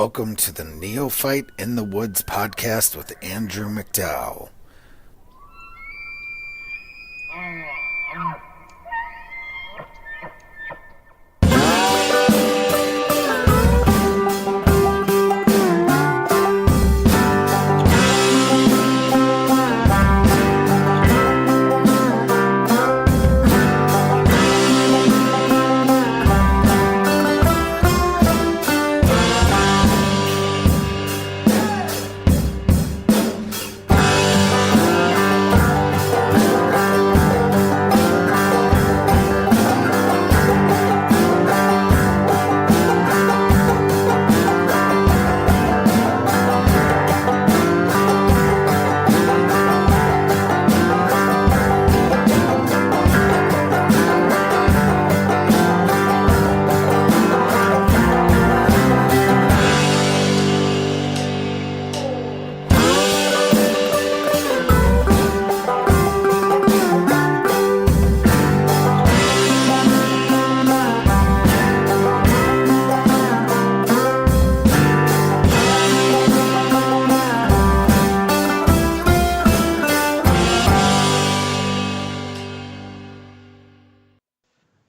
Welcome to the Neophyte in the Woods podcast with Andrew McDowell.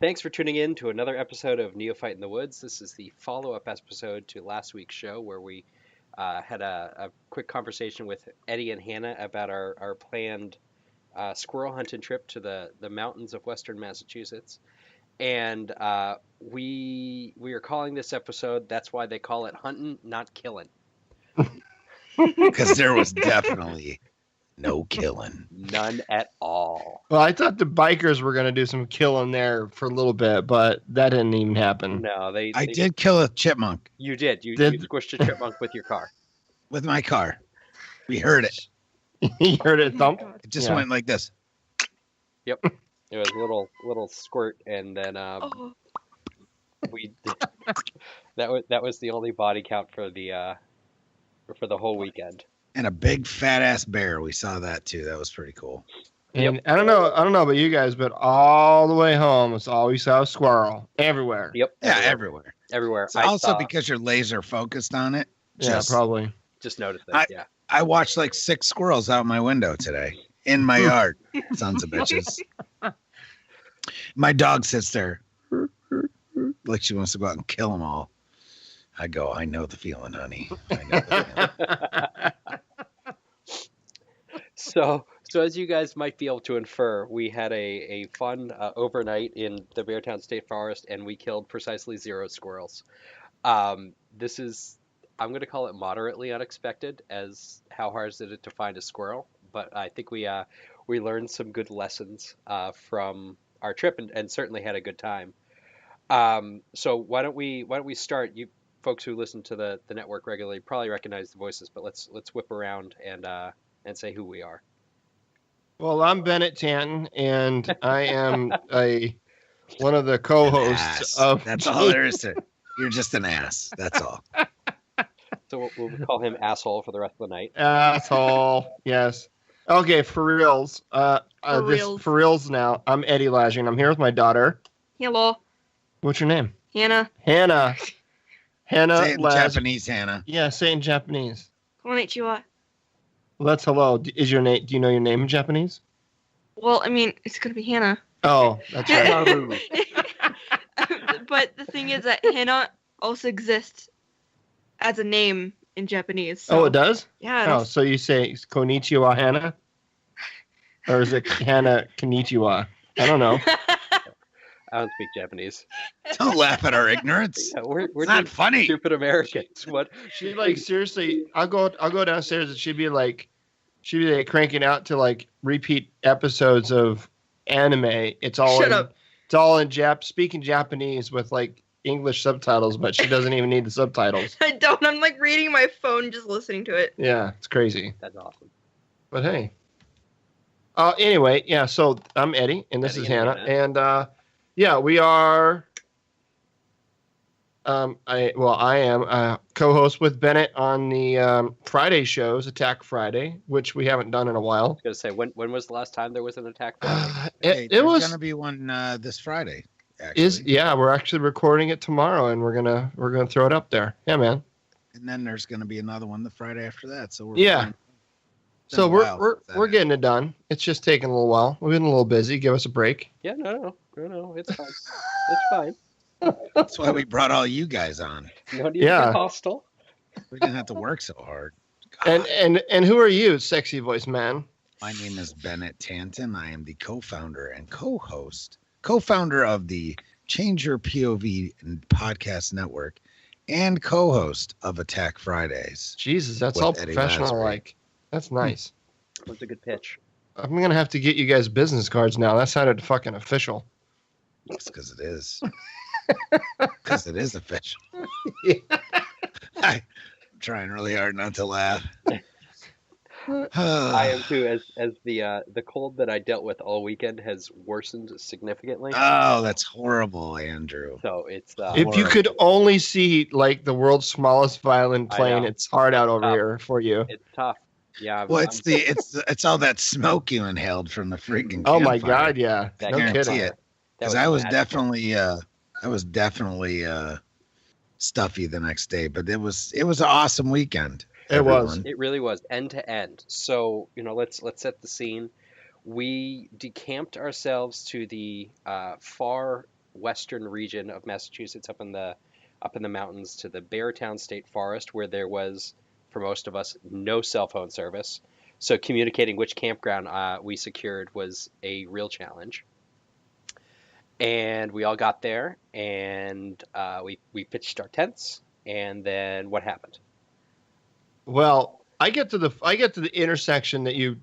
Thanks for tuning in to another episode of Neophyte in the Woods. This is the follow-up episode to last week's show where we had a quick conversation with Eddie and Hannah about our planned squirrel hunting trip to the mountains of western Massachusetts. And we are calling this episode, that's why they call it Hunting, Not Killing. Because there was definitely no killing. None at all. Well, I thought the bikers were going to do some killing there for a little bit, but that didn't even happen. No, I did kill a chipmunk. You did. You squished a chipmunk with your car. With my car. We heard it. You heard it thump? It just went like this. Yep. It was a little squirt, and then we that was the only body count for the whole weekend. And a big fat ass bear. We saw that too. That was pretty cool. And Yep. I don't know about you guys, but all the way home, it's all we saw a squirrel everywhere. Yep. Yeah, everywhere. Everywhere. It's also because you're laser focused on it. Yeah, probably. Just noticed it. Yeah. I watched like 6 squirrels out my window today in my yard. Sons of bitches. My dog sits there like she wants to go out and kill them all. I go, I know the feeling, honey. I know the feeling. So as you guys might be able to infer, we had a fun overnight in the Beartown State Forest, and we killed precisely 0 squirrels. This is, I'm going to call it moderately unexpected, as how hard is it to find a squirrel? But I think we learned some good lessons from our trip, and certainly had a good time. So why don't we start? You folks who listen to the network regularly probably recognize the voices, but let's whip around and say who we are. Well, I'm Bennett Tanton, and I am one of the co-hosts of. That's all there is to it. You're just an ass. That's all. So we'll call him asshole for the rest of the night. Asshole. Yes. Okay, for reals. For reals now. I'm Eddie Lajing. I'm here with my daughter. Hello. What's your name? Hannah. Hannah. Say it in Japanese, Hannah. Yeah, say it in Japanese. Konnichiwa. Well, that's hello. Is your name? Do you know your name in Japanese? Well, I mean, it's gonna be Hannah. Oh, that's right. But the thing is that Hannah also exists as a name in Japanese. So. Oh, it does? Yeah. Oh, so you say Konnichiwa Hannah? Or is it Hannah Konnichiwa? I don't know. I don't speak Japanese. Don't laugh at our ignorance. Yeah, we're not just funny. Stupid Americans. What? She like seriously. I'll go downstairs and she'd be like cranking out to like repeat episodes of anime. It's all Shut up. It's all in speaking Japanese with like English subtitles, but she doesn't even need the subtitles. I don't. I'm like reading my phone, just listening to it. Yeah, it's crazy. That's awesome. But hey. Anyway, yeah. So I'm Eddie, and this is Hannah, and yeah, we are. I am co-host with Bennett on the Friday shows, Attack Friday, which we haven't done in a while. I was gonna say, when was the last time there was an Attack Friday? It was going to be one this Friday. We're actually recording it tomorrow, and we're gonna throw it up there. Yeah, man. And then there's going to be another one the Friday after that. So we're Yeah. fine. So Been a while we're since that we're getting it done. It's just taking a little while. We've been a little busy. Give us a break. Yeah, no, it's fine. It's fine. That's why we brought all you guys on. No need to Yeah. get hostile. We didn't have to work so hard. God. And who are you, sexy voice man? My name is Bennett Tanton. I am the co-founder and co-founder of the Change Your POV podcast network and co-host of Attack Fridays. Jesus, that's With all Eddie professional. Lasbury. Like, that's nice. That's a good pitch. I'm gonna have to get you guys business cards now. That sounded fucking official. It's because it is. Because it is official. Yeah. I'm trying really hard not to laugh. I am too, as the cold that I dealt with all weekend has worsened significantly. Oh, that's horrible, Andrew. So it's If you could only see like the world's smallest violin I playing, know. it's hard out over Tough. here for you. it's tough. Yeah. Well, it's all that smoke you inhaled from the freaking. Oh my campfire. God, yeah. That No guarantee kidding. it. That Because I was magical. definitely stuffy the next day, but it was an awesome weekend. It was. everyone. It really was end to end. So let's set the scene. We decamped ourselves to the far western region of Massachusetts, up in the mountains, to the Beartown State Forest, where there was, for most of us, no cell phone service. So communicating which campground we secured was a real challenge. And we all got there, and we pitched our tents. And then what happened? Well, I get to the intersection that you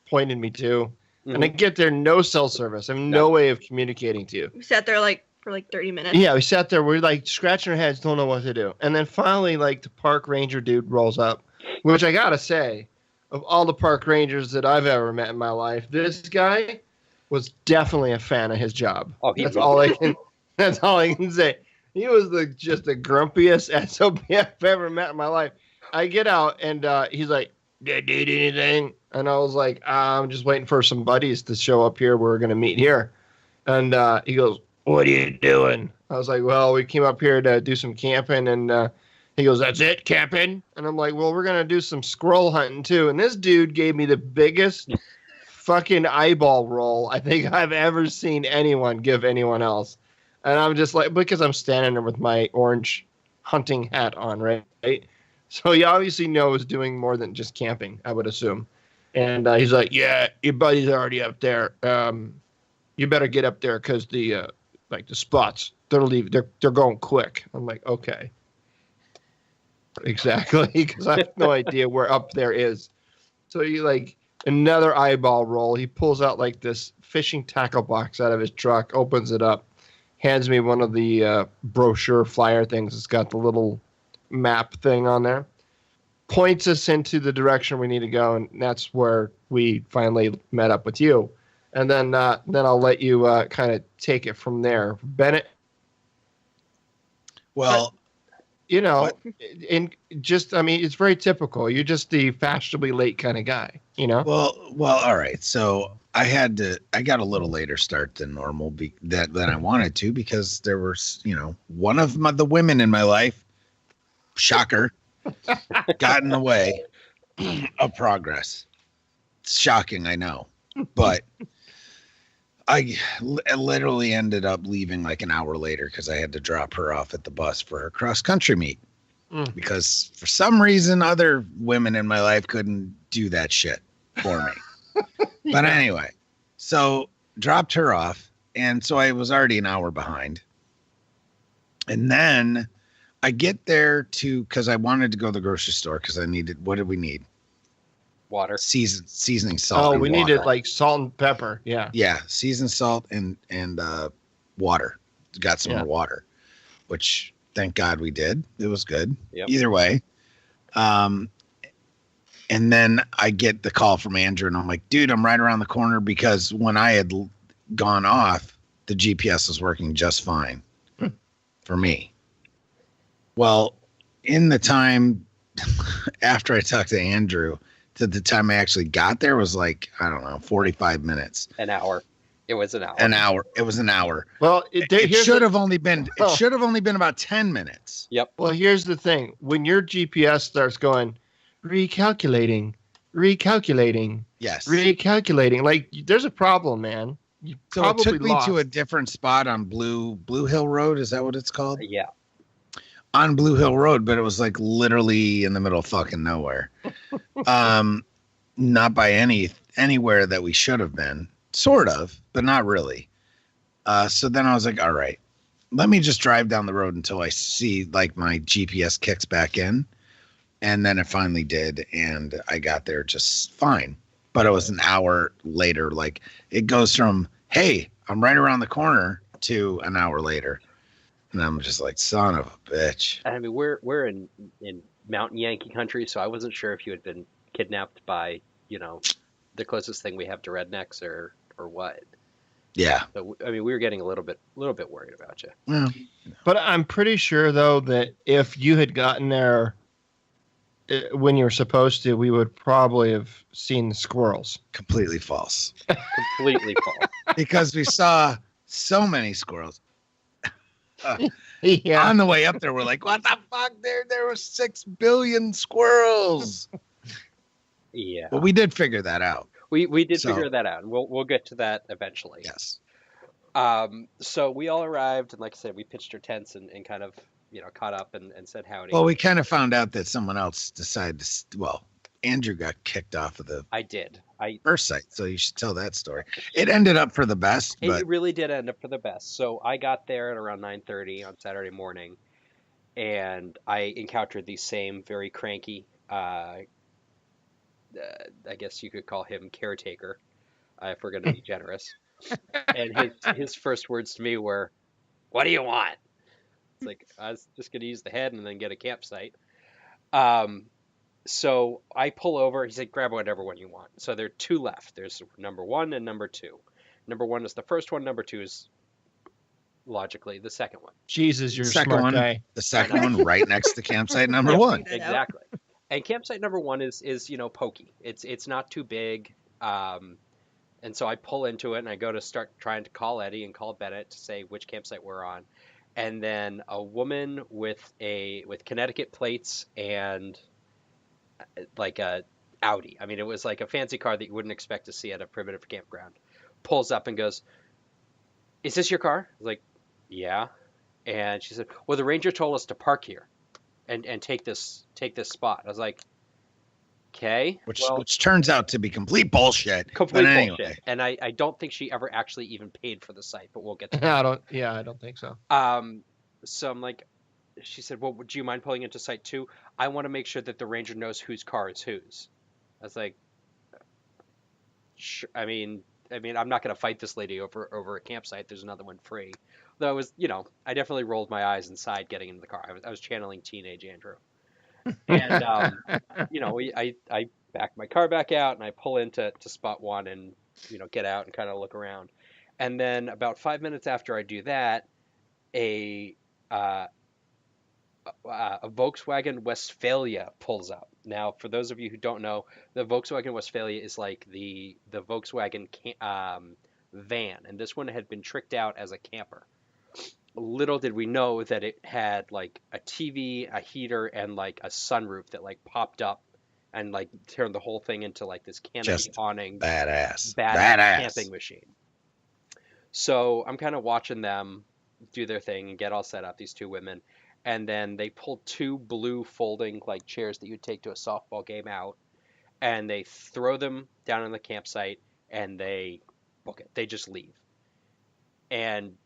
pointed me to, and I Mhm. get there, no cell service. I have no way of communicating to you. We sat there for 30 minutes. Yeah, we sat there. We're like scratching our heads, don't know what to do. And then finally, like the park ranger dude rolls up, which I gotta say, of all the park rangers that I've ever met in my life, this guy was definitely a fan of his job. Oh, he That's loved all it. I can. That's all I can say. He was just the grumpiest SOB I've ever met in my life. I get out and he's like, "Did you do anything?" And I was like, "I'm just waiting for some buddies to show up here. We're gonna meet here." And he goes, "What are you doing?" I was like, "Well, we came up here to do some camping." And he goes, "That's it, camping?" And I'm like, "Well, we're gonna do some squirrel hunting too." And this dude gave me the biggest fucking eyeball roll I think I've ever seen anyone give anyone else. And I'm just like, because I'm standing there with my orange hunting hat on, right? So he obviously knows doing more than just camping, I would assume. And he's like, "Yeah, your buddy's already up there. You better get up there because the spots, they're going quick." I'm like, "Okay." Exactly, because I have no idea where up there is. So he like another eyeball roll. He pulls out like this fishing tackle box out of his truck, opens it up, hands me one of the brochure flyer things. It's got the little map thing on there, points us into the direction we need to go, and that's where we finally met up with you. And then I'll let you kind of take it from there, Bennett. Well, You know, it's very typical. You're just the fashionably late kind of guy, you know? well, all right. So I got a little later start than normal than I wanted to, because there was, one of the women in my life, shocker, got in the way of progress. It's shocking, I know, but I literally ended up leaving like an hour later because I had to drop her off at the bus for her cross country meet. Because for some reason, other women in my life couldn't do that shit for me. But anyway, so dropped her off. And so I was already an hour behind. And then I get there because I wanted to go to the grocery store because I needed, what did we need? Water. Seasoning salt. Oh, and we water. needed like salt and pepper. Yeah. Yeah, seasoned salt and water. Got some more water, which thank God we did. It was good. Yep. Either way. And then I get the call from Andrew, and I'm like, "Dude, I'm right around the corner," because when I had gone off, the GPS was working just fine for me. Well, in the time after I talked to Andrew, to the time I actually got there was like, I don't know, 45 minutes. An hour. It was an hour. An hour. It was an hour. Well, It should have only been. It should have only been about 10 minutes. Yep. Well, here's the thing: when your GPS starts going, recalculating, Yes. recalculating, like there's a problem, man. You So it took me to a different spot on Blue Hill Road. Is that what it's called? Yeah. On Blue Hill Road, but it was like literally in the middle of fucking nowhere. Not by anywhere that we should have been. Sort of, but not really. So then I was like, all right, let me just drive down the road until I see like my GPS kicks back in. And then it finally did. And I got there just fine. But it was an hour later. Like it goes from, hey, I'm right around the corner to an hour later. And I'm just like, son of a bitch. I mean, we're in Mountain Yankee country, so I wasn't sure if you had been kidnapped by, the closest thing we have to rednecks or what. Yeah. So I mean, we were getting a little bit worried about you. Well, But I'm pretty sure though that if you had gotten there when you were supposed to, we would probably have seen the squirrels. completely false. Completely false. Because we saw so many squirrels. Yeah. On the way up there, we're like, what the fuck? There were 6 billion squirrels. Yeah. But we did figure that out. We did So- figure that out, and we'll get to that eventually. Yes. So we all arrived, and like I said, we pitched our tents and kind of, caught up and said howdy. Well, we kind of found out that someone else decided to, Andrew got kicked off of the I did. first site, so you should tell that story. It ended up for the best, but It really did end up for the best. So I got there at around 9:30 on Saturday morning, and I encountered the same very cranky, I guess you could call him caretaker, if we're going to be generous. And his first words to me were, "What do you want?" It's like, I was just going to use the head and then get a campsite. So I pull over. He said, "Grab whatever one you want." So there are two left. There's number 1 and number 2. Number 1 is the first one. Number 2 is logically the second one. Jesus, you're a Second smart one. guy. the second one right next to campsite number Yep, 1. Exactly. And campsite number 1 is pokey. It's not too big. And so I pull into it and I go to start trying to call Eddie and call Bennett to say which campsite we're on. And then a woman with Connecticut plates and like a Audi. I mean, it was like a fancy car that you wouldn't expect to see at a primitive campground. Pulls up and goes, "Is this your car?" I was like, "Yeah." And she said, "Well, the ranger told us to park here and take this spot." I was like, "Okay." Which turns out to be complete bullshit. Complete But anyway. bullshit. And I don't think she ever actually even paid for the site, but we'll get to that. I don't think so. So I'm like, she said, "Well, would you mind pulling into site 2? I want to make sure that the ranger knows whose car is whose." I was like, sure. I mean, I'm not going to fight this lady over a campsite. There's another one free. Though it was, I definitely rolled my eyes inside getting into the car. I was channeling teenage Andrew. And, I back my car back out and I pull into spot 1 and, get out and kind of look around. And then about 5 minutes after I do that, a Volkswagen Westphalia pulls up. Now, for those of you who don't know, the Volkswagen Westphalia is like the Volkswagen van, and this one had been tricked out as a camper. Little did we know that it had like a TV, a heater, and like a sunroof that like popped up and like turned the whole thing into like this canopy Just awning Badass. camping machine. So I'm kind of watching them do their thing and get all set up, these two women. And then they pull 2 blue folding like chairs that you'd take to a softball game out, and they throw them down on the campsite and they book it. They just leave. And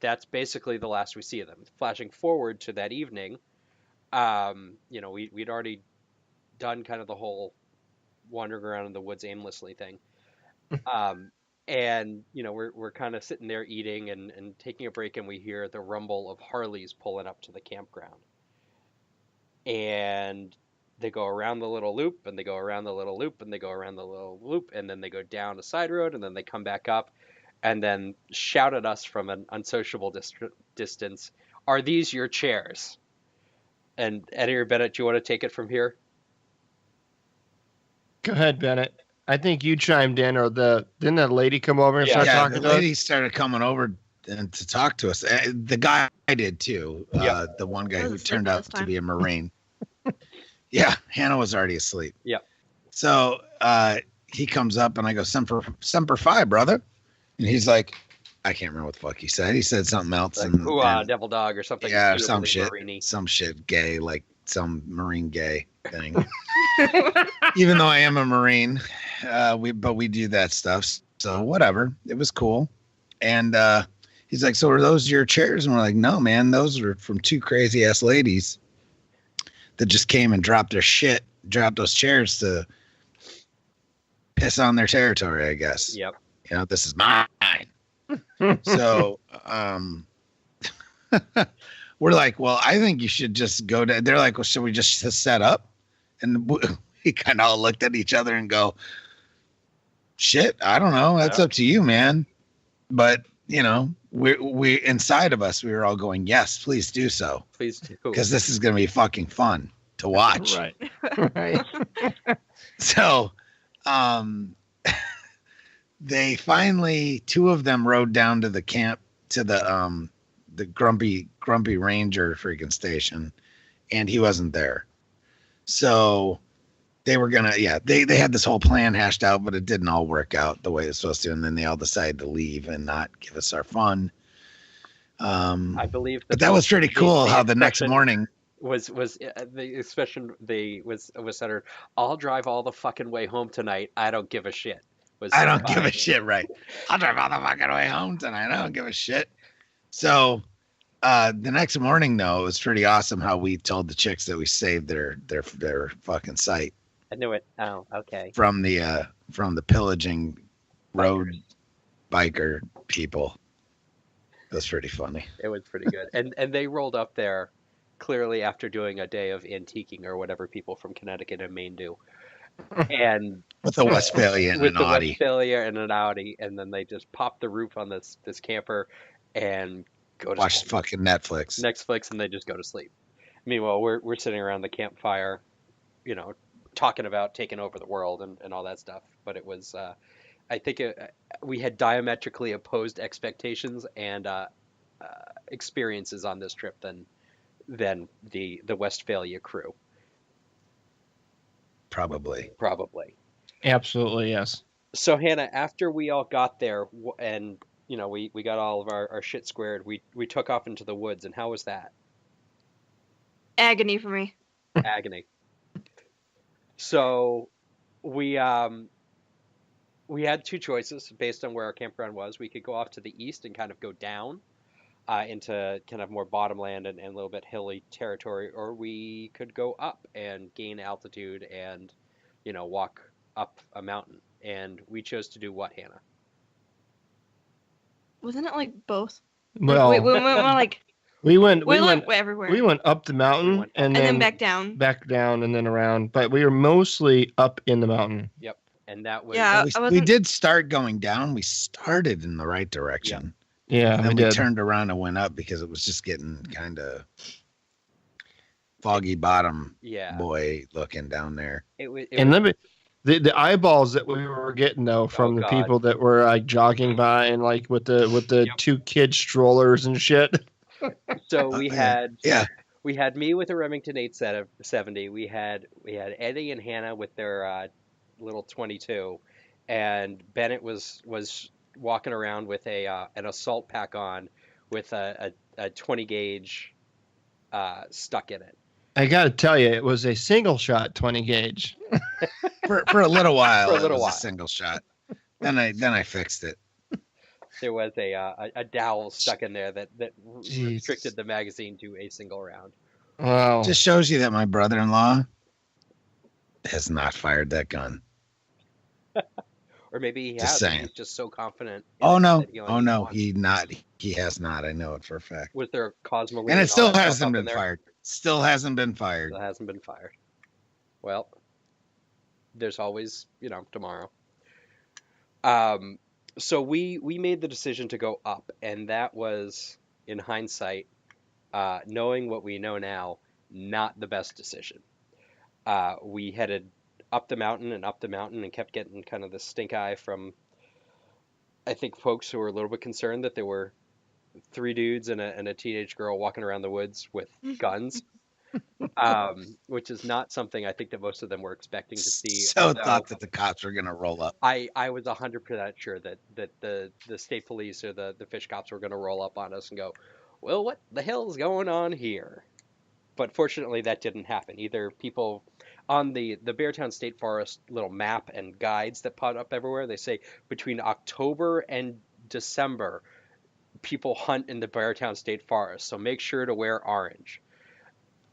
that's basically the last we see of them. Flashing forward to that evening, we'd already done kind of the whole wandering around in the woods aimlessly thing. And, we're kind of sitting there eating and taking a break, and we hear the rumble of Harleys pulling up to the campground. And they go around the little loop, and they go around the little loop, and they go around the little loop, and then they go down a side road, and then they come back up, and then shout at us from an unsociable distance, "Are these your chairs?" And Eddie or Bennett, do you want to take it from here? Go ahead, Bennett. I think you chimed in, or didn't that lady come over and Yeah. start Yeah, talking the to us? lady started coming over and to talk to us. The guy did too. Yep. The one guy I was who asleep turned at out this to time. be a Marine. Yeah, Hannah was already asleep. Yep. So he comes up and I go, Semper Fi, brother. And he's like, I can't remember what the fuck he said. He said something else. Like, and devil dog or something. yeah, really some shit. Marine-y. Some shit gay, like some Marine gay thing. Even though I am a Marine, we do that stuff. So whatever. It was cool. And he's like, so are those your chairs? And we're like, no, man, those are from two crazy ass ladies that just came and dropped those chairs to piss on their territory, I guess. Yep. You know, this is mine. So we're like, well, I think you should just go to. They're like, well, should we just set up? And we kind of all looked at each other and go, shit, I don't know. That's up to you, man. But you know, we inside of us, we were all going, yes, please do so, Please do. because this is gonna be fucking fun to watch. Right. Right. So, they finally, two of them rode down to the camp, to the grumpy ranger freaking station, and he wasn't there. So they were gonna, they had this whole plan hashed out, but it didn't all work out the way it's supposed to, and then they all decided to leave and not give us our fun. I believe but that was pretty cool. How the next expression morning the expression was centered. I'll drive all the fucking way home tonight. I don't give a shit. I don't give a shit, right? I'll drive all the fucking way home tonight. I don't give a shit. So the next morning, though, it was pretty awesome how we told the chicks that we saved their fucking site. I knew it. Oh, okay. From the pillaging road biker people. It was pretty funny. It was pretty good. And they rolled up there clearly after doing a day of antiquing or whatever people from Connecticut and Maine do. And with the Westphalia and with an the Audi. Westphalia and an Audi, and then they just pop the roof on this camper and go to watch sleep. Fucking Netflix, and they just go to sleep. Meanwhile, we're sitting around the campfire, you know, talking about taking over the world and all that stuff. But it was, I think we had diametrically opposed expectations and experiences on this trip than the Westphalia crew. Probably. Absolutely, yes. So Hannah, after we all got there and you know we got all of our shit squared, we took off into the woods, and how was that? Agony for me. Agony. So we had two choices based on where our campground was. We could go off to the east and kind of go down into kind of more bottomland and a little bit hilly territory, or we could go up and gain altitude and, you know, walk up a mountain. And we chose to do what, Hannah? Wasn't it like both? Well, we went like we went everywhere. We went up the mountain and then back down. Back down and then around, but we were mostly up in the mountain. Yep. And that was we did start going down. We started in the right direction. Yeah, and then we turned around and went up because it was just getting kind of foggy bottom boy looking down there. The eyeballs that we were getting though from the people that were like jogging by and like with the two kid strollers and shit. So we had me with a Remington 870. We had Eddie and Hannah with their little 22, and Bennett was walking around with an assault pack on with a 20 gauge stuck in it. I gotta tell you, it was a single shot 20 gauge. for a little while. It was a single shot. Then I fixed it. There was a dowel stuck in there that restricted the magazine to a single round. Wow! Just shows you that my brother-in-law has not fired that gun. Or maybe he just has. Saying. He's just so confident. Oh no! He has not. I know it for a fact. Was there Cosmo? And it still hasn't been fired. Still hasn't been fired. Well, there's always, tomorrow. So we made the decision to go up, and that was, in hindsight, knowing what we know now, not the best decision. We headed up the mountain and kept getting kind of the stink eye from, I think, folks who were a little bit concerned that there were 3 dudes and a teenage girl walking around the woods with guns, which is not something I think that most of them were expecting to see. So although thought that the cops were gonna roll up. I was 100% sure that the state police or the fish cops were going to roll up on us and go, well, what the hell's going on here? But fortunately, that didn't happen. Either people on the Beartown State Forest little map and guides that pop up everywhere, they say between October and December, people hunt in the Beartown State Forest, so make sure to wear orange.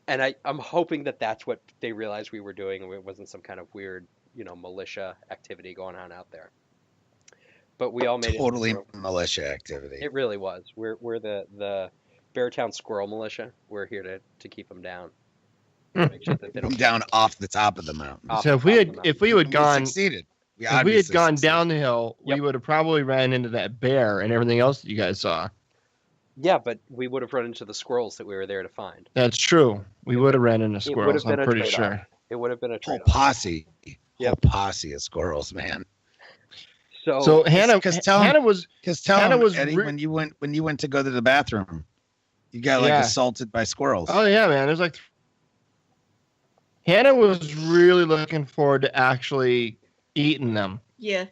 And I'm hoping that that's what they realized we were doing, and it wasn't some kind of weird, militia activity going on out there. But we all made Totally it. militia activity. It really was. We're the Beartown Squirrel Militia. We're here to keep them down. Make sure that they Come don't down off the top of the mountain. off So the if we top of had the mountain. if we had gone Succeeded. if we had obviously gone succeeded. down the hill, we Yep. would have probably ran into that bear and everything else that you guys saw. Yeah, but we would have run into the squirrels that we were there to find. That's true. We would have ran into would squirrels. have been I'm a pretty trade-off. sure. It would have been a Whole trade-off. posse. Yep. Whole posse of squirrels, man. So Hannah, 'cause tell Hannah was Because tell Hannah him, was Eddie, re- when you went to go to the bathroom, you got like Yeah. assaulted by squirrels. Oh yeah, man. There's like Hannah was really looking forward to actually eating them. Yeah.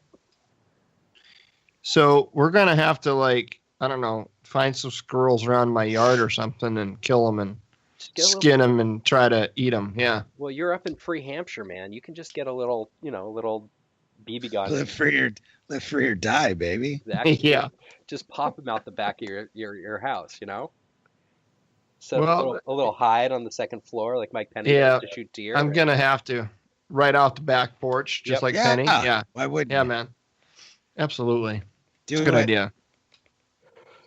So we're gonna have to I don't know, find some squirrels around my yard or something and kill them and Just get a little- skin them and try to eat them. Yeah. Well, you're up in Free Hampshire, man. You can just get a little, little BB gun. Live free or die, baby. Exactly. Yeah. Just pop them out the back of your house, Set up Well, a little hide on the second floor, like Mike Penny Yeah, does to shoot deer. I'm gonna have to right off the back porch, just Yep. like Yeah. Penny. Yeah. Why wouldn't Yeah, you? man. Absolutely. Do It's a good it. idea.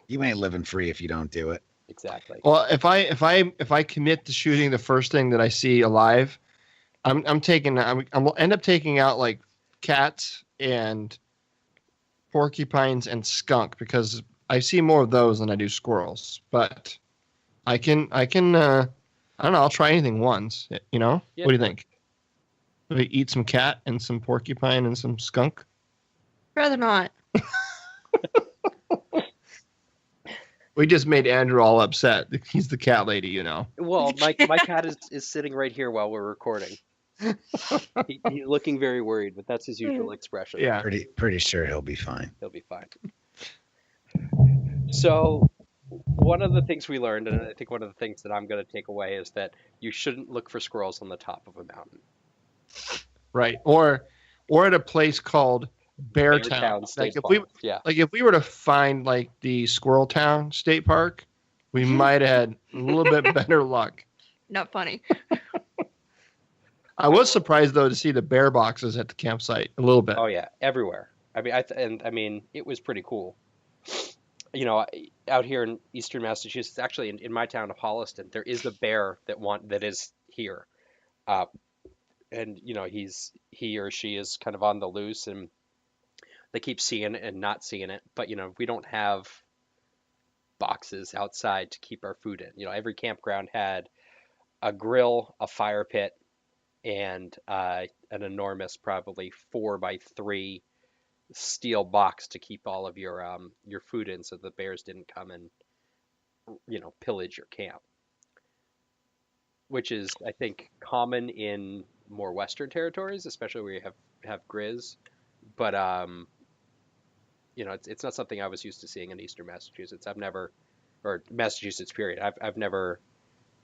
You ain't living free if you don't do it. Exactly. Well, if I commit to shooting the first thing that I see alive, I'm end up taking out like cats and porcupines and skunk because I see more of those than I do squirrels. But I can I don't know, I'll try anything once, Yeah. What do you think? Maybe eat some cat and some porcupine and some skunk? Rather not. We just made Andrew all upset. He's the cat lady, Well, my cat is sitting right here while we're recording. He's looking very worried, but that's his usual expression. Yeah. Pretty sure he'll be fine. He'll be fine. So, one of the things we learned, and I think one of the things that I'm going to take away, is that you shouldn't look for squirrels on the top of a mountain. Right. Or at a place called Beartown. State If we Farm. Yeah. if we were to find like the Squirrel Town State Park, we might have had a little bit better luck. Not funny. I was surprised though to see the bear boxes at the campsite a little bit. Oh yeah, everywhere. I mean, it was pretty cool. Out here in eastern Massachusetts, actually in my town of Holliston, there is a bear that is here, and he or she is kind of on the loose, and they keep seeing it and not seeing it. But we don't have boxes outside to keep our food in. Every campground had a grill, a fire pit, and an enormous, probably 4x3 steel box to keep all of your food in, so the bears didn't come and pillage your camp, which is, I think, common in more western territories, especially where you have grizz. But it's not something I was used to seeing in eastern Massachusetts. Or Massachusetts period. I've never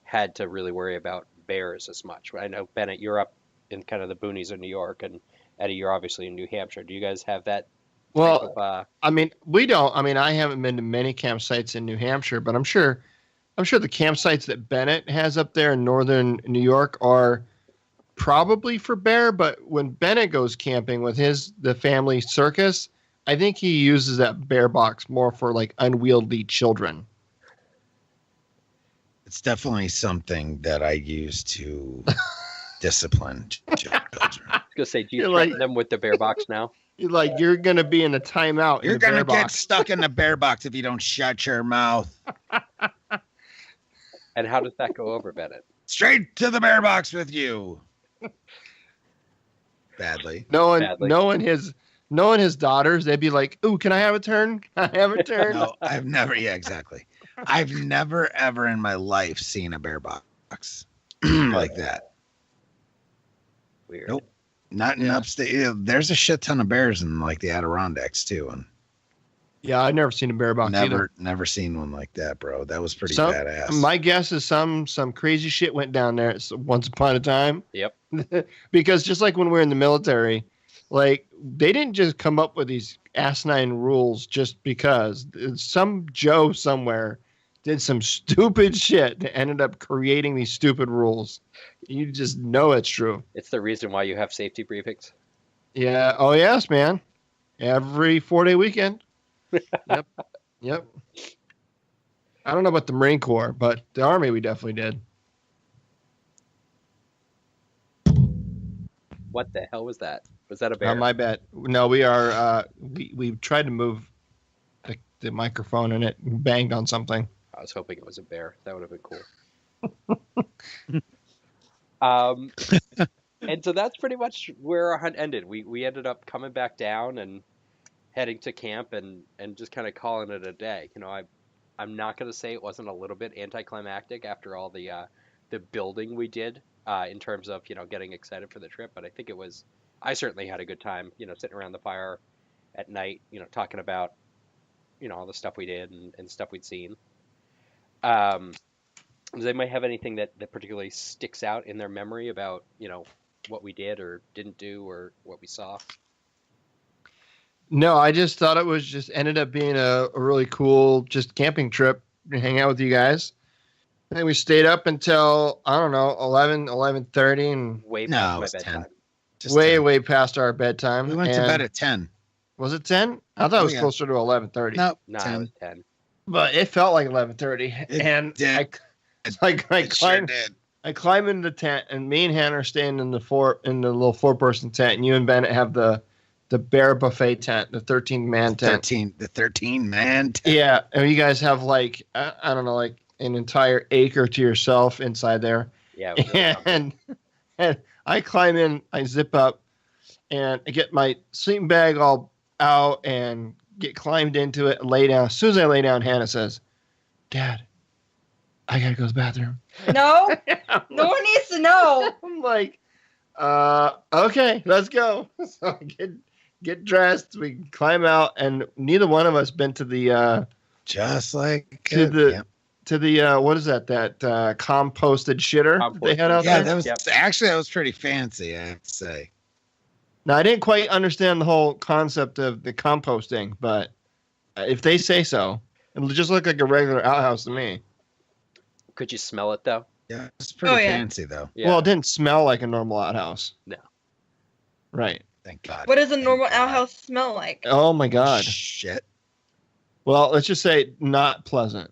had to really worry about bears as much. I know, Bennett, you're up in kind of the boonies of New York, and Eddie, you're obviously in New Hampshire. Do you guys have that? Well, type of, I mean, we don't. I mean, I haven't been to many campsites in New Hampshire, but I'm sure the campsites that Bennett has up there in northern New York are probably for bear. But when Bennett goes camping with the family circus, I think he uses that bear box more for like unwieldy children. It's definitely something that I use to discipline children. I was gonna say, do you You're threaten like- them with the bear box now? You're going to be in a timeout. You're in the gonna bear get box. stuck in the bear box if you don't shut your mouth. And how does that go over, Bennett? Straight to the bear box with you. badly. Knowing his daughters, they'd be like, "Ooh, can I have a turn? Can I have a turn?" No, I've never. Yeah, exactly. I've never ever in my life seen a bear box like that. Weird. Nope. Not in upstate. There's a shit ton of bears in like the Adirondacks too, and Yeah, I've never seen a bear box either. Never seen one like that, bro. That was pretty badass. My guess is some crazy shit went down there once upon a time. Yep. Because just like when we were in the military, like they didn't just come up with these asinine rules just because some Joe somewhere did some stupid shit that ended up creating these stupid rules. You just know it's true. It's the reason why you have safety briefings. Yeah. Oh yes, man. Every 4-day weekend. Yep. I don't know about the Marine Corps, but the Army we definitely did. What the hell was that? Was that a bear? My bad. No, we are. We tried to move the microphone and it banged on something. I was hoping it was a bear. That would have been cool. And so that's pretty much where our hunt ended. We ended up coming back down and heading to camp and just kind of calling it a day. You know, I'm not going to say it wasn't a little bit anticlimactic after all the building we did in terms of, you know, getting excited for the trip, but I think I certainly had a good time, you know, sitting around the fire at night, you know, talking about, you know, all the stuff we did and stuff we'd seen. Does anybody have anything that particularly sticks out in their memory about, you know, what we did or didn't do or what we saw? No, I just thought it was just ended up being a really cool just camping trip to hang out with you guys. I think we stayed up until, I don't know, 11:30 and way past my bedtime. Way past our bedtime. We went to bed at 10. Was it 10? I thought it was closer to 11:30. No, No, 10. it was 10. But it felt like 11:30. And did. I climb into the tent, and me and Hannah are staying in the little 4-person tent, and you and Bennett have the bear buffet tent, the 13-man tent. The 13-man tent. Yeah, and you guys have like I don't know, like an entire acre to yourself inside there. Yeah. And I climb in, I zip up, and I get my sleeping bag all out and get climbed into it and lay down. As soon as I lay down, Hannah says, "Dad, I gotta go to the bathroom." No, no one needs to know. I'm like, okay, let's go. So I get dressed. We climb out, and neither one of us been to the just like to the what is that composted shitter they had out there? That was actually that was pretty fancy, I have to say. Now I didn't quite understand the whole concept of the composting, but if they say so, it just looked like a regular outhouse to me. Could you smell it though? Yeah, it's pretty fancy though. Yeah. Well, it didn't smell like a normal outhouse. No. Right. Thank God. What does a normal outhouse smell like? Oh my God. Shit. Well, let's just say not pleasant.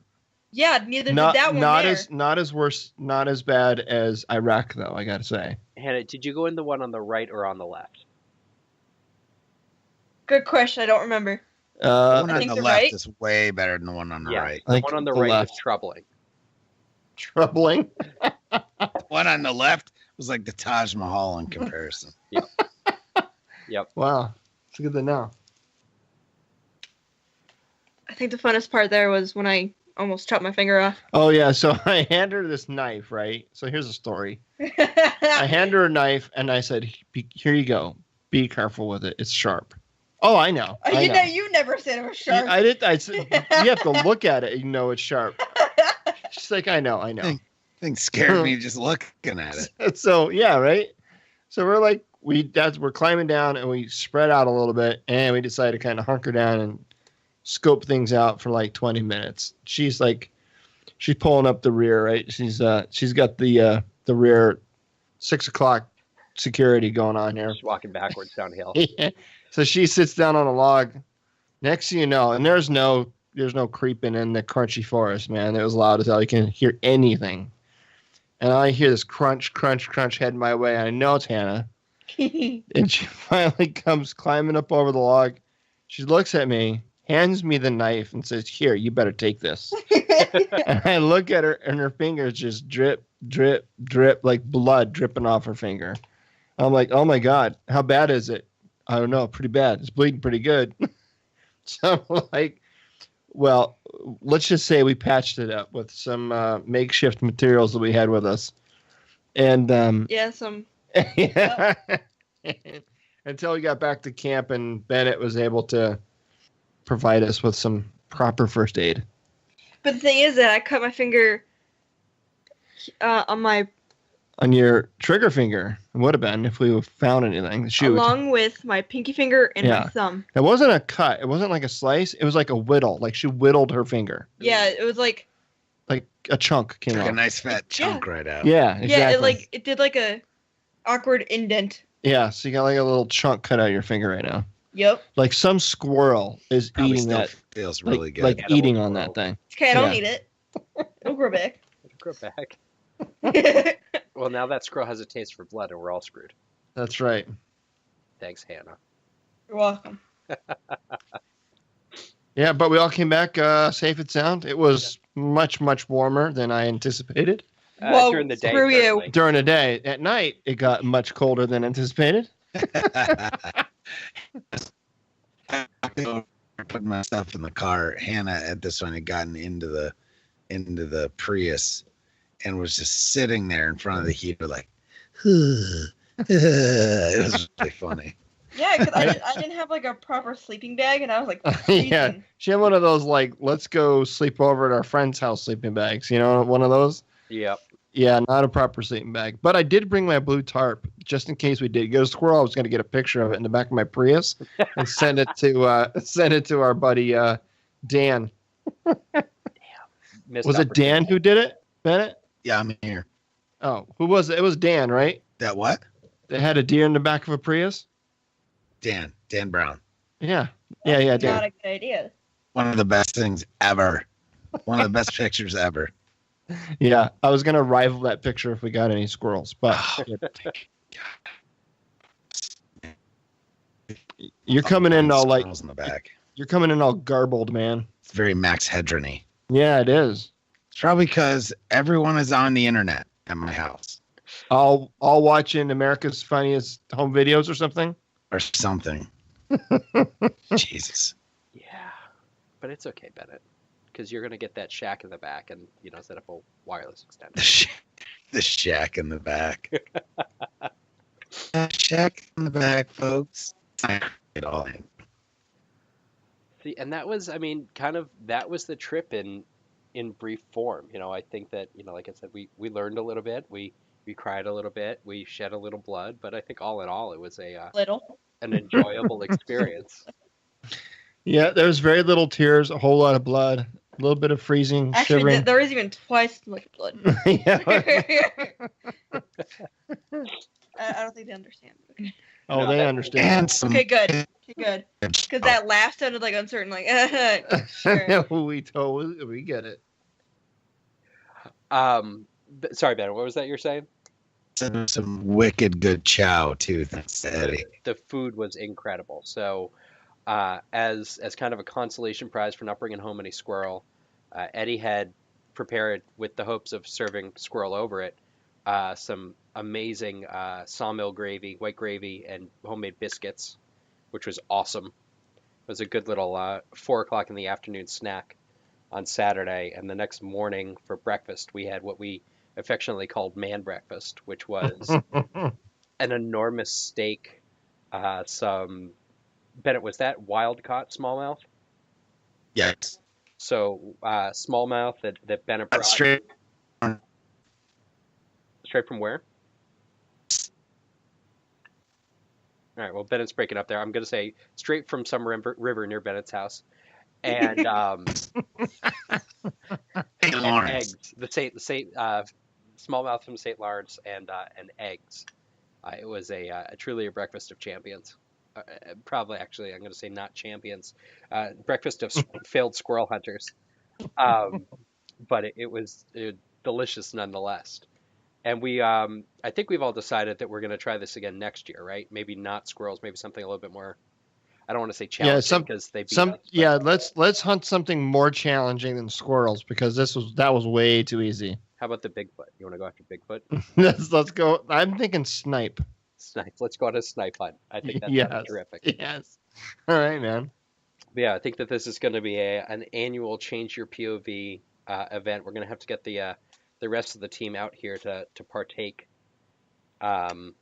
Yeah, neither did that one. Not as worse, not as bad as Iraq though, I gotta say. Hannah, did you go in the one on the right or on the left? Good question. I don't remember. The one on think the the left right? is way better than the one on the right. The one on the right left. was troubling. Troubling. The one on the left was like the Taj Mahal in comparison. Yep. Wow. It's good to know. I think the funnest part there was when I almost chopped my finger off. Oh yeah, so I hand her this knife, right? So here's the story. I hand her a knife and I said, "Here you go. Be careful with it. It's sharp." Oh, I know. You never said it was sharp. I did. I said you have to look at it and you know it's sharp. She's like, I know. Thing scared me just looking at it. So yeah, right. So we're like, we're climbing down and we spread out a little bit and we decided to kind of hunker down and scope things out for like 20 minutes. She's pulling up the rear, right? She's got the rear 6 o'clock security going on here. Just walking backwards downhill. Yeah. So she sits down on a log. Next thing you know, and there's no creeping in the crunchy forest, man. It was loud as hell. You can hear anything. And I hear this crunch, crunch, crunch heading my way. And I know it's Hannah. And she finally comes climbing up over the log. She looks at me, hands me the knife, and says, "Here, you better take this." And I look at her, and her fingers just drip, drip, drip, like blood dripping off her finger. I'm like, oh my God, how bad is it? I don't know, pretty bad. It's bleeding pretty good. So I'm like, well, let's just say we patched it up with some makeshift materials that we had with us. And Yeah, some. yeah. Until we got back to camp and Bennett was able to provide us with some proper first aid. But the thing is that I cut my finger On your trigger finger, it would have been if we found anything. Shoot. along with my pinky finger and Yeah. my thumb. It wasn't a cut. It wasn't like a slice. It was like a whittle. Like she whittled her finger. Yeah, it was like Like a chunk came Took a out. nice fat chunk right out. Yeah, exactly. yeah, it did like a awkward indent. Yeah, so you got like a little chunk cut out of your finger right now. Yep. Like some squirrel is Probably eating still that. feels Like, really good. like Edible eating on squirrel. that thing. Okay, I don't Yeah. need it. It'll grow back. It'll grow back. Well, now that squirrel has a taste for blood, and we're all screwed. That's right. Thanks, Hannah. You're welcome. Yeah, but we all came back safe and sound. It was much, much warmer than I anticipated. Whoa, During the day, screw you. certainly. During the day. At night, it got much colder than anticipated. Putting my stuff in the car. Hannah at this one had gotten into the Prius and was just sitting there in front of the heater like, it was really funny. Yeah, because I didn't have like a proper sleeping bag, and I was like, Yeah, freezing. she had one of those like, let's go sleep over at our friend's house sleeping bags. You know, one of those. Yep. Yeah, not a proper sleeping bag. But I did bring my blue tarp just in case we did get a squirrel. I was going to get a picture of it in the back of my Prius and send it to our buddy Dan. Missed Was it Dan who did it, Bennett? Yeah, I'm here. Oh, who was it? It was Dan, right? That what? That had a deer in the back of a Prius. Dan Brown. Yeah, Dan. Not a good idea. One of the best things ever. One of the best pictures ever. Yeah, I was gonna rival that picture if we got any squirrels, but you're coming in all like Squirrels in the back. you're coming in all garbled, man. It's very Max Hedron-y. Yeah, it is. It's probably because everyone is on the internet at my house All watching America's Funniest Home Videos or something. or something. Jesus. Yeah, but it's okay, Bennett, because you're gonna get that shack in the back and set up a wireless extender. The shack in the back. Shack in the back, folks. It all in. See, and that was, that was the trip in brief form. I think that like I said, we learned a little bit, we cried a little bit, we shed a little blood, but I think all in all, it was an enjoyable experience. Yeah, there's very little tears, a whole lot of blood, a little bit of freezing, Actually, shivering. there was even twice as much blood. Yeah. I don't think they understand. Okay, Oh, they understand. And some okay, good. Okay, good. Because that laugh sounded like uncertain. Like, sure. we get it. Sorry, Ben, what was that you're saying? some wicked good chow too. Thanks to Eddie. The food was incredible. So, as kind of a consolation prize for not bringing home any squirrel, Eddie had prepared, with the hopes of serving squirrel over it, some amazing sawmill gravy, white gravy, and homemade biscuits, which was awesome. It was a good little 4 o'clock in the afternoon snack on Saturday, and the next morning for breakfast we had what we affectionately called man breakfast, which was an enormous steak, some Bennett, was that wild caught smallmouth? Yes. So smallmouth that Bennett brought That's straight. straight from where? All right, well, Bennett's breaking up there. I'm going to say straight from some river near Bennett's house. And St. Lawrence. eggs, the smallmouth from St. Lawrence, and eggs. It was truly a breakfast of champions. Probably, actually, I'm going to say not champions. Breakfast of failed squirrel hunters. But it was delicious nonetheless. And I think we've all decided that we're going to try this again next year, right? Maybe not squirrels, maybe something a little bit more. I don't want to say challenging because they beat us, let's hunt something more challenging than squirrels because that was way too easy. How about the Bigfoot? You want to go after Bigfoot? Let's go. I'm thinking snipe. Snipe. Let's go on a snipe hunt. I think that sounds Yes. terrific. Yes. All right, man. But yeah, I think that this is going to be an annual Change Your POV event. We're going to have to get the rest of the team out here to partake. After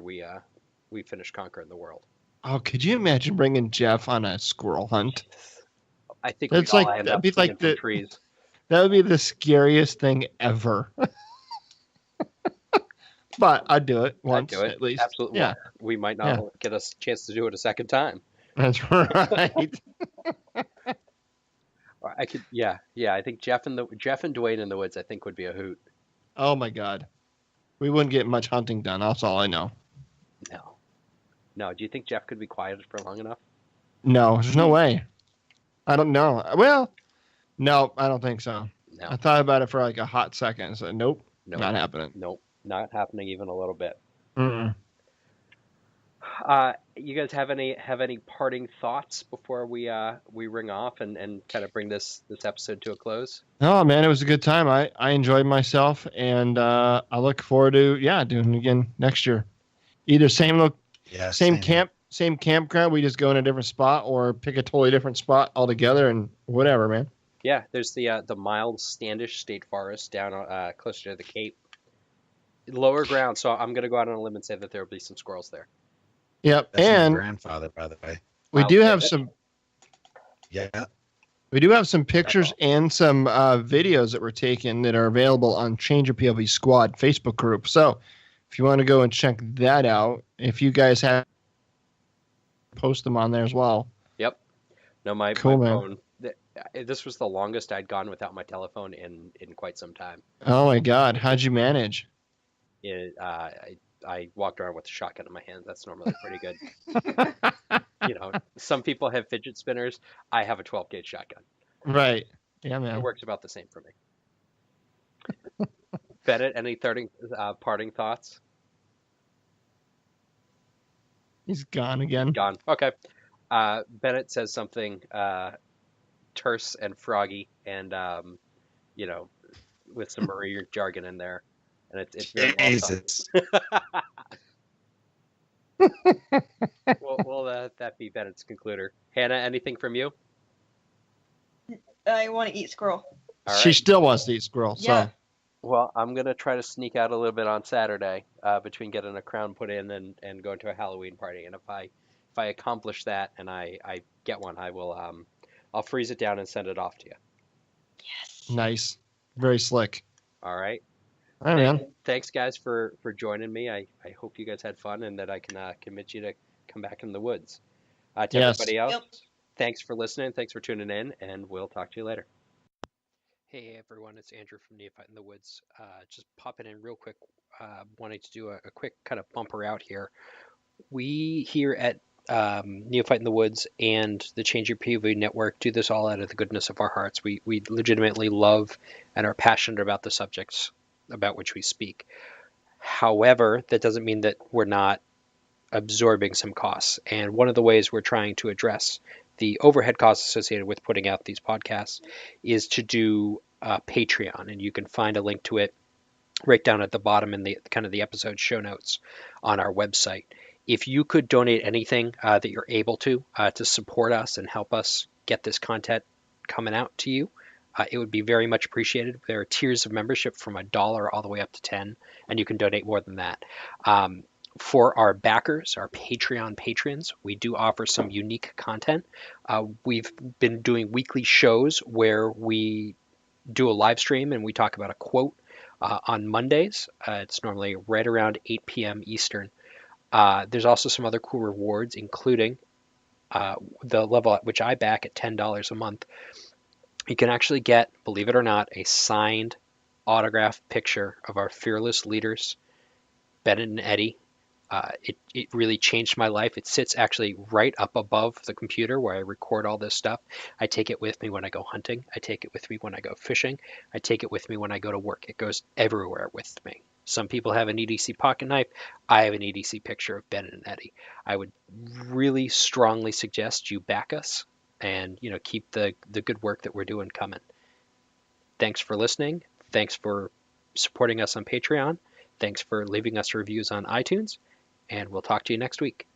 we finish conquering the world. Oh, could you imagine bringing Jeff on a squirrel hunt? I think That's we'd all like- end that'd up be like swinging from the- trees. That would be the scariest thing ever. But I'd do it once I'd do it. at least. Absolutely. Yeah, We might not Yeah. get a chance to do it a second time. that's right. Or I could, yeah. I think Jeff and Dwayne in the woods, I think would be a hoot. Oh my God. We wouldn't get much hunting done. That's all I know. No. Do you think Jeff could be quiet for long enough? No, there's no way. I don't know. Well, no, I don't think so. No. I thought about it for like a hot second and said, nope, No. not happening. Nope. Not happening even a little bit. Mm-mm. You guys have any parting thoughts before we ring off and kind of bring this episode to a close? Oh man, it was a good time. I enjoyed myself, and I look forward to doing it again next year. Either same campground, we just go in a different spot, or pick a totally different spot altogether, and whatever, man. Yeah, there's the Mild Standish State Forest down closer to the Cape, lower ground. So I'm gonna go out on a limb and say that there will be some squirrels there. Yep, That's and my grandfather, by the way. we I'll do take have it. some. Yeah. We do have some pictures and some videos that were taken that are available on Change Your POV Squad Facebook group. So if you want to go and check that out, if you guys have, post them on there as well. Yep. No, my Cool, man. phone. This was the longest I'd gone without my telephone in quite some time. Oh my God, how'd you manage? I walked around with a shotgun in my hand. That's normally pretty good. Some people have fidget spinners. I have a 12-gauge shotgun. Right. Yeah, It man. works about the same for me. Bennett, any parting thoughts? He's gone again. Gone. Okay. Bennett says something terse and froggy, and with some marine jargon in there, and it's very well done. Jesus. Well, that be Bennett's concluder. Hannah, anything from you? I want to eat squirrel. All She right. still wants to eat squirrel. Yeah. So Well, I'm gonna try to sneak out a little bit on Saturday between getting a crown put in and going to a Halloween party. And if I accomplish that and I get one, I will I'll freeze it down and send it off to you. Yes. nice. Very slick. All right. All right, man. Thanks, guys, for joining me. I hope you guys had fun and that I can convince you to come back in the woods. To Yes. everybody else, Yep. thanks for listening. Thanks for tuning in, and we'll talk to you later. Hey, everyone. It's Andrew from Neophyte in the Woods. Just popping in real quick. Wanting to do a quick kind of bumper out here. We here at Neophyte in the Woods and the Change Your POV Network do this all out of the goodness of our hearts. We legitimately love and are passionate about the subjects about which we speak. However, that doesn't mean that we're not absorbing some costs. And one of the ways we're trying to address the overhead costs associated with putting out these podcasts is to do Patreon. And you can find a link to it right down at the bottom in the kind of the episode show notes on our website. If you could donate anything that you're able to support us and help us get this content coming out to you, it would be very much appreciated. There are tiers of membership from $1 all the way up to $10, and you can donate more than that. For our backers, our Patreon patrons, we do offer some unique content. We've been doing weekly shows where we do a live stream and we talk about a quote on Mondays. It's normally right around 8 p.m. Eastern. There's also some other cool rewards, including the level at which I back at $10 a month. You can actually get, believe it or not, a signed autographed picture of our fearless leaders, Bennett and Eddie. It really changed my life. It sits actually right up above the computer where I record all this stuff. I take it with me when I go hunting. I take it with me when I go fishing. I take it with me when I go to work. It goes everywhere with me. Some people have an EDC pocket knife. I have an EDC picture of Bennett and Eddie. I would really strongly suggest you back us and keep the good work that we're doing coming. Thanks for listening. Thanks for supporting us on Patreon. Thanks for leaving us reviews on iTunes, and we'll talk to you next week.